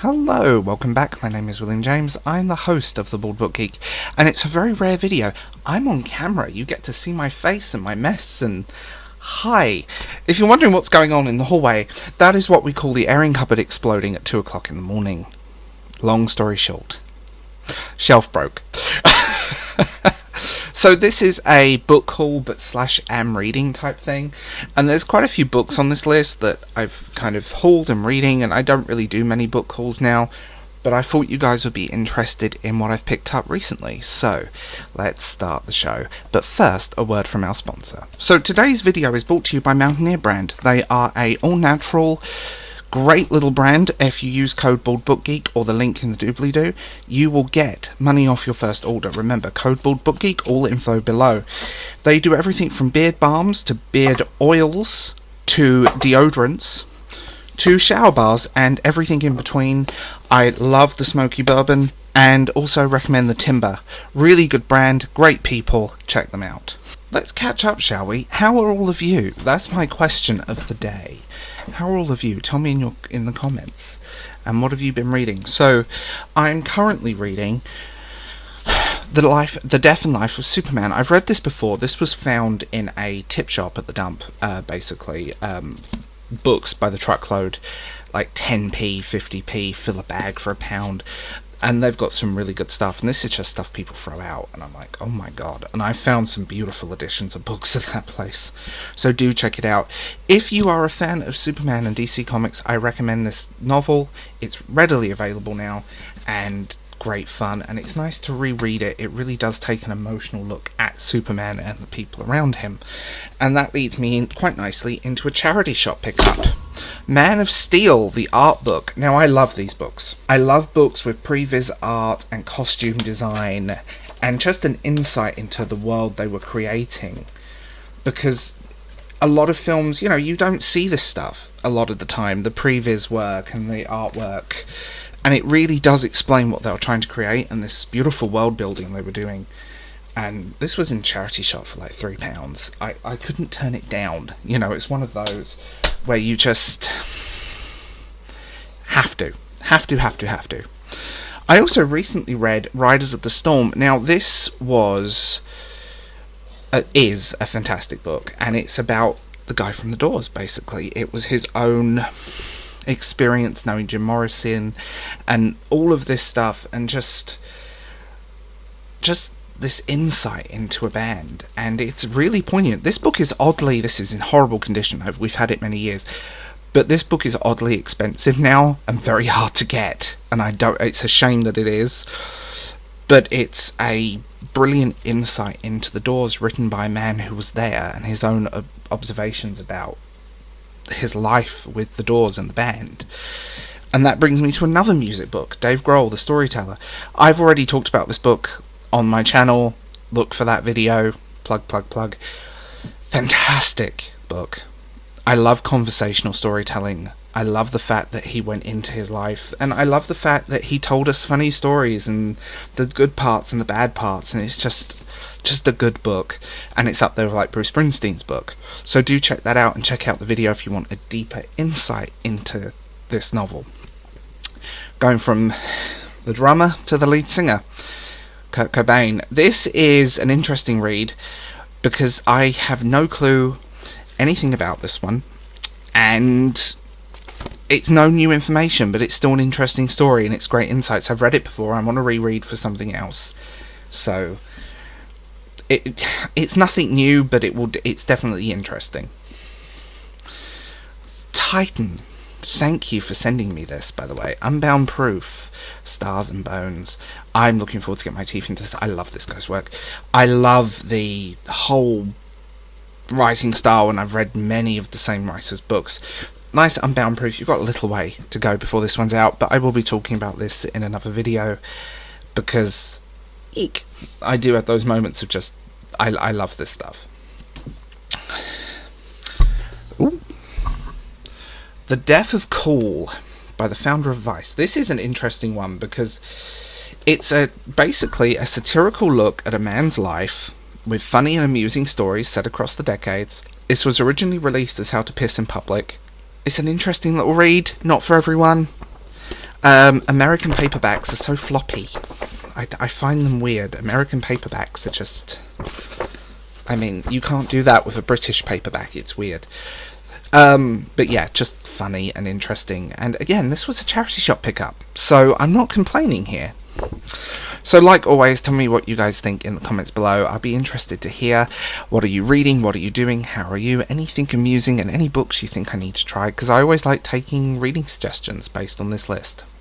Hello, welcome back. My name is William James. I'm the host of The Bald Book Geek, and it's a very rare video. I'm on camera. You get to see my face and my mess, and hi. If you're wondering what's going on in the hallway, that is what we call the airing cupboard exploding at 2 o'clock in the morning. Long story short, shelf broke. So this is a book haul but slash am reading type thing, and there's quite a few books on this list that I've kind of hauled and reading, and I don't really do many book hauls now, but I thought you guys would be interested in what I've picked up recently, so let's start the show. But first, a word from our sponsor. So today's video is brought to you by Mountaineer brand. They are a all-natural, great little brand. If you use code BaldBookGeek or the link in the doobly-doo, you will get money off your first order. Remember, code BaldBookGeek, all info below. They do everything from beard balms to beard oils to deodorants to shower bars and everything in between. I love the smoky bourbon and also recommend the Timber. Really good brand, great people, check them out. Let's catch up, shall we? How are all of you? That's my question of the day. How are all of you? Tell me in the comments. And what have you been reading? So, I'm currently reading The Death and Life of Superman. I've read this before. This was found in a tip shop at the dump, basically. Books by the truckload, like 10p, 50p, fill a bag for £1. And they've got some really good stuff, and this is just stuff people throw out, and I'm like, oh my god. And I found some beautiful editions of books at that place, so do check it out. If you are a fan of Superman and DC Comics, I recommend this novel. It's readily available now, and great fun, and it's nice to reread it. It really does take an emotional look at Superman and the people around him. And that leads me quite nicely into a charity shop pickup. Man of Steel, the art book. Now, I love these books. I love books with previs art and costume design and just an insight into the world they were creating. Because a lot of films, you don't see this stuff a lot of the time, the previs work and the artwork. And it really does explain what they were trying to create and this beautiful world building they were doing. And this was in charity shop for like £3. I couldn't turn it down. It's one of those where you just have to. I also recently read Riders of the Storm. Now, this is a fantastic book, and it's about the guy from The Doors, basically. It was his own experience knowing Jim Morrison and all of this stuff, and just this insight into a band, and it's really poignant. This book is this is in horrible condition. We've had it many years, but this book is oddly expensive now and very hard to get, and it's a shame that it is, but it's a brilliant insight into the Doors, written by a man who was there, and his own observations about his life with the Doors and the band. And that brings me to another music book, Dave Grohl, the Storyteller. I've already talked about this book on my channel. Look for that video. Plug. Fantastic book. I love conversational storytelling. I love the fact that he went into his life, and I love the fact that he told us funny stories and the good parts and the bad parts, and it's just a good book, and it's up there with like Bruce Springsteen's book. So do check that out, and check out the video if you want a deeper insight into this novel. Going from the drummer to the lead singer, Kurt Cobain. This is an interesting read because I have no clue anything about this one, and it's no new information, but it's still an interesting story and it's great insights. I've read it before. I want to reread for something else, so it's nothing new, but it's definitely interesting. Titan. Thank you for sending me this, by the way. Unbound Proof, Stars and Bones. I'm looking forward to get my teeth into this. I love this guy's work. I love the whole writing style, and I've read many of the same writer's books. Nice Unbound Proof. You've got a little way to go before this one's out, but I will be talking about this in another video, because I do have those moments of just, I love this stuff. Ooh. The Death of Cool by the founder of Vice. This is an interesting one because it's basically a satirical look at a man's life with funny and amusing stories set across the decades. This was originally released as How to Piss in Public. It's an interesting little read, not for everyone. American paperbacks are so floppy. I find them weird. American paperbacks are just... I mean, you can't do that with a British paperback. It's weird. But yeah, just funny and interesting. And again, this was a charity shop pickup, so I'm not complaining here. So like always, tell me what you guys think in the comments below. I'll be interested to hear. What are you reading? What are you doing? How are you? Anything amusing and any books you think I need to try, because I always like taking reading suggestions based on this list.